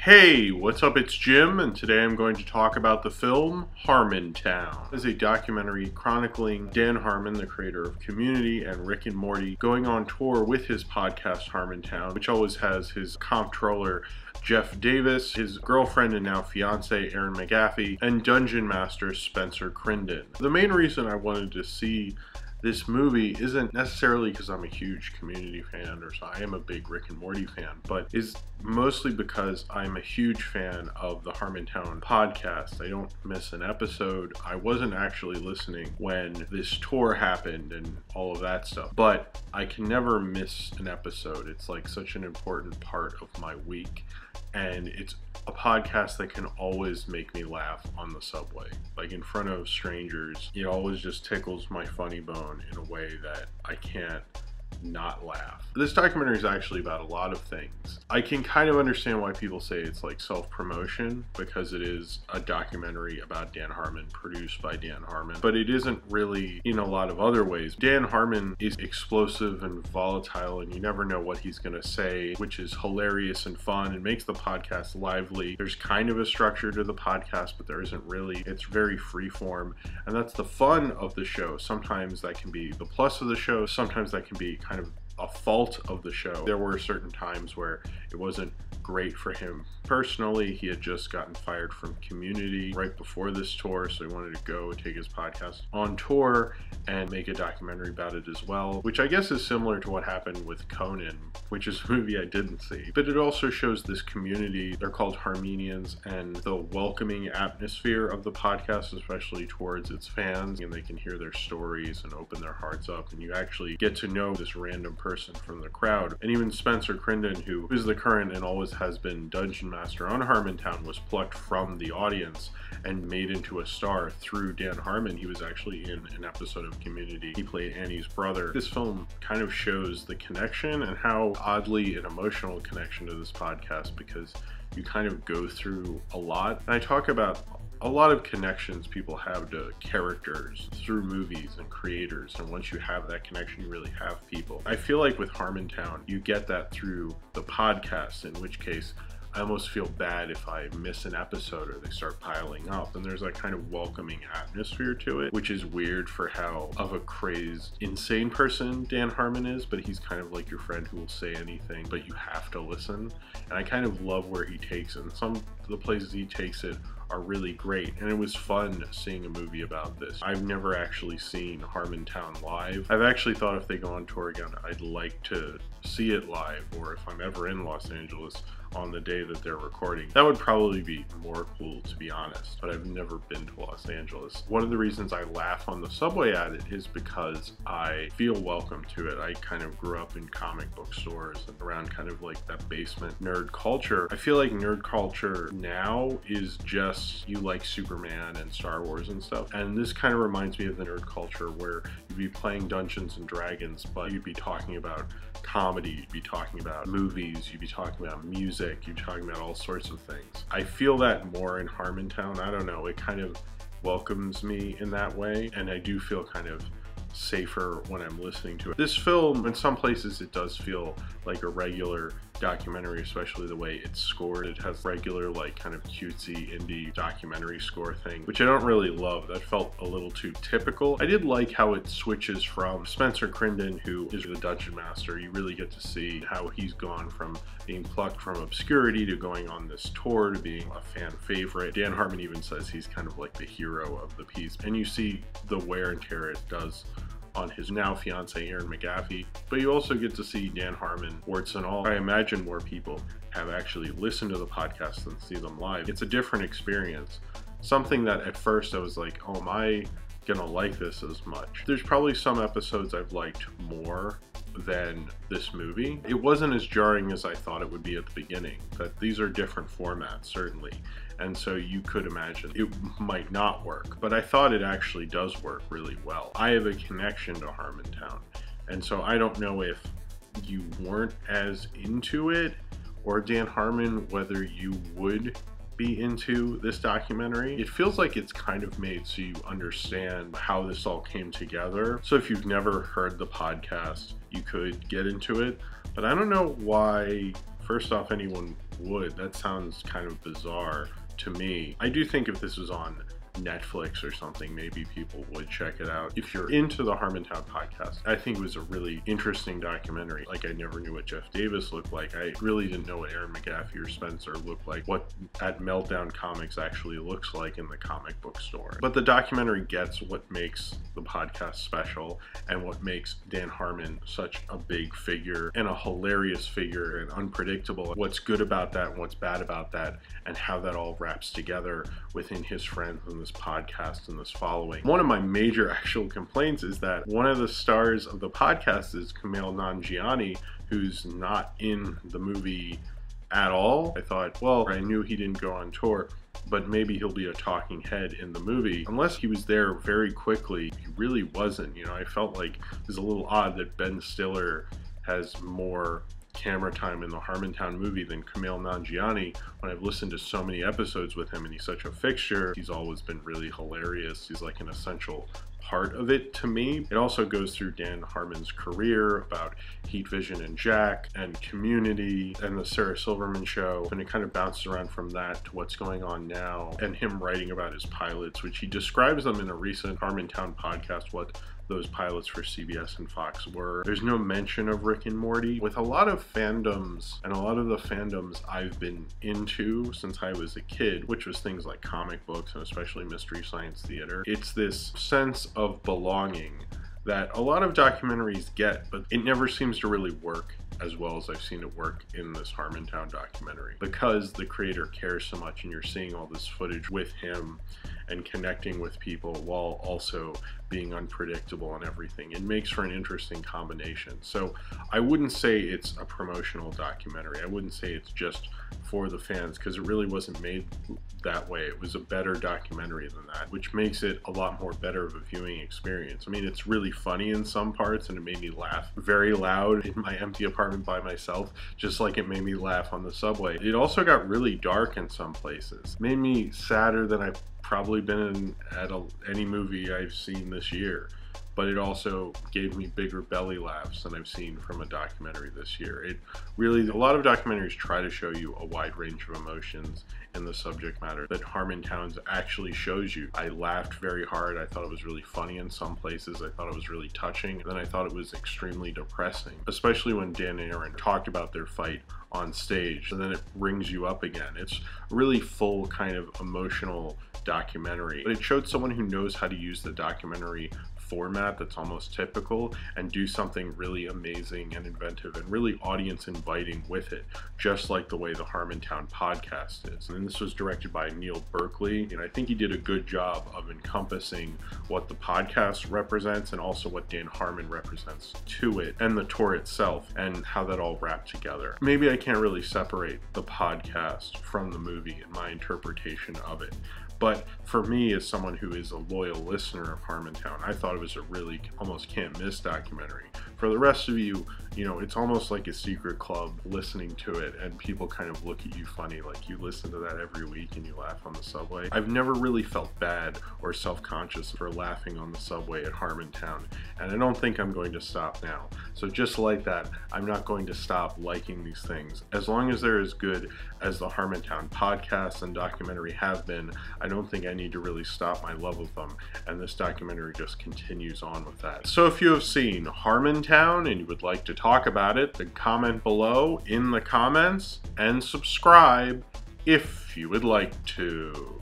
Hey, what's up? It's Jim, and today I'm going to talk about the film Harmontown. It's a documentary chronicling Dan Harmon, the creator of Community and Rick and Morty, going on tour with his podcast Harmontown, which always has his comptroller Jeff Davis, his girlfriend and now fiance Erin McGaffey, and Dungeon Master Spencer Crinden. The main reason I wanted to see this movie isn't necessarily because I'm a huge Community fan or so. I am a big Rick and Morty fan, but is mostly because I'm a huge fan of the Harmontown podcast. I don't miss an episode. I wasn't actually listening when this tour happened and all of that stuff, but I can never miss an episode. It's like such an important part of my week, and it's a podcast that can always make me laugh on the subway. Like in front of strangers, it always just tickles my funny bone in a way that I can't not laugh. This documentary is actually about a lot of things. I can kind of understand why people say it's like self-promotion, because it is a documentary about Dan Harmon, produced by Dan Harmon, but it isn't really in a lot of other ways. Dan Harmon is explosive and volatile, and you never know what he's gonna say, which is hilarious and fun and makes the podcast lively. There's kind of a structure to the podcast, but there isn't really. It's very freeform, and that's the fun of the show. Sometimes that can be the plus of the show, sometimes that can be kind of a fault of the show. There were certain times where it wasn't great for him personally. He had just gotten fired from Community right before this tour, so he wanted to go take his podcast on tour and make a documentary about it as well, which I guess is similar to what happened with Conan, which is a movie I didn't see. But it also shows this community, they're called Harmenians, and the welcoming atmosphere of the podcast, especially towards its fans, and they can hear their stories and open their hearts up, and you actually get to know this random person from the crowd. And even Spencer Crinden, who is the current and always has been Dungeon Master on Harmontown, was plucked from the audience and made into a star through Dan Harmon. He was actually in an episode of Community. He played Annie's brother. This film kind of shows the connection and how oddly an emotional connection to this podcast, because you kind of go through a lot. And I talk about a lot of connections people have to characters through movies and creators, and once you have that connection, you really have people. I feel like with Harmontown, you get that through the podcast, in which case I almost feel bad if I miss an episode or they start piling up, and there's that kind of welcoming atmosphere to it, which is weird for how of a crazed, insane person Dan Harmon is, but he's kind of like your friend who will say anything, but you have to listen. And I kind of love where he takes it, and some of the places he takes it are really great, and it was fun seeing a movie about this. I've never actually seen Harmontown live. I've actually thought if they go on tour again, I'd like to see it live, or if I'm ever in Los Angeles on the day that they're recording. That would probably be more cool, to be honest, but I've never been to Los Angeles. One of the reasons I laugh on the subway at it is because I feel welcome to it. I kind of grew up in comic book stores and around kind of like that basement nerd culture. I feel like nerd culture now is just, you like Superman and Star Wars and stuff, and this kind of reminds me of the nerd culture where you'd be playing Dungeons and Dragons, but you'd be talking about comedy, you'd be talking about movies, you'd be talking about music, you'd be talking about all sorts of things. I feel that more in Harmontown. I don't know, it kind of welcomes me in that way, and I do feel kind of safer when I'm listening to it. This film, in some places, it does feel like a regular documentary, especially the way it's scored. It has regular, like, kind of cutesy indie documentary score thing, which I don't really love. That felt a little too typical. I did like how it switches from Spencer Crinden, who is the Dungeon Master. You really get to see how he's gone from being plucked from obscurity to going on this tour to being a fan favorite. Dan Harmon even says he's kind of like the hero of the piece, and you see the wear and tear it does on his now fiance Erin McGaffey, but you also get to see Dan Harmon, warts and all. I imagine more people have actually listened to the podcast than see them live. It's a different experience. Something that at first I was like, oh, am I gonna like this as much? There's probably some episodes I've liked more than this movie. It wasn't as jarring as I thought it would be at the beginning, but these are different formats, certainly. And so you could imagine it might not work, but I thought it actually does work really well. I have a connection to Harmontown, and so I don't know if you weren't as into it, or Dan Harmon, whether you would be into this documentary. It feels like it's kind of made so you understand how this all came together. So if you've never heard the podcast, you could get into it, but I don't know why, for first off, anyone would. That sounds kind of bizarre to me. I do think if this was on Netflix or something, maybe people would check it out. If you're into the Harmontown podcast, I think it was a really interesting documentary. Like, I never knew what Jeff Davis looked like. I really didn't know what Aaron McGaffey or Spencer looked like, what at Meltdown Comics actually looks like in the comic book store. But the documentary gets what makes the podcast special and what makes Dan Harmon such a big figure and a hilarious figure and unpredictable. What's good about that and what's bad about that, and how that all wraps together within his friends and this podcast and this following. One of my major actual complaints is that one of the stars of the podcast is Kumail Nanjiani, who's not in the movie at all. I thought, well, I knew he didn't go on tour, but maybe he'll be a talking head in the movie. Unless he was there very quickly, he really wasn't. You know, I felt like it was a little odd that Ben Stiller has more camera time in the Harmontown movie than Kumail Nanjiani, when I've listened to so many episodes with him and he's such a fixture. He's always been really hilarious. He's like an essential part of it to me. It also goes through Dan Harmon's career, about Heat Vision and Jack and Community and the Sarah Silverman Show, and it kind of bounces around from that to what's going on now, and him writing about his pilots, which he describes them in a recent Harmontown podcast, what those pilots for CBS and Fox were. There's no mention of Rick and Morty. With a lot of fandoms, and a lot of the fandoms I've been into since I was a kid, which was things like comic books and especially Mystery Science Theater, it's this sense of belonging that a lot of documentaries get, but it never seems to really work as well as I've seen it work in this Harmontown documentary, because the creator cares so much and you're seeing all this footage with him and connecting with people while also being unpredictable and everything. It makes for an interesting combination. So I wouldn't say it's a promotional documentary. I wouldn't say it's just for the fans, because it really wasn't made that way. It was a better documentary than that, which makes it a lot more better of a viewing experience. I mean, it's really funny in some parts, and it made me laugh very loud in my empty apartment by myself, just like it made me laugh on the subway. It also got really dark in some places. It made me sadder than I've probably been in at any movie I've seen this year. But it also gave me bigger belly laughs than I've seen from a documentary this year. It really, a lot of documentaries try to show you a wide range of emotions in the subject matter that Harmontown's actually shows you. I laughed very hard. I thought it was really funny in some places. I thought it was really touching. And then I thought it was extremely depressing, especially when Dan and Aaron talked about their fight on stage, and then it rings you up again. It's a really full kind of emotional documentary, but it showed someone who knows how to use the documentary format that's almost typical and do something really amazing and inventive and really audience inviting with it, just like the way the Harmontown podcast is. And this was directed by Neil Berkeley, and I think he did a good job of encompassing what the podcast represents and also what Dan Harmon represents to it, and the tour itself and how that all wrapped together. Maybe I can't really separate the podcast from the movie in my interpretation of it. But for me, as someone who is a loyal listener of Harmontown, I thought it was a really almost can't miss documentary. For the rest of you, you know, it's almost like a secret club listening to it, and people kind of look at you funny, like you listen to that every week and you laugh on the subway. I've never really felt bad or self-conscious for laughing on the subway at Harmontown, and I don't think I'm going to stop now. So just like that, I'm not going to stop liking these things. As long as they're as good as the Harmontown podcast and documentary have been, I don't think I need to really stop my love of them, and this documentary just continues on with that. So if you have seen Harmontown and you would like to talk about it, then comment below in the comments and subscribe if you would like to.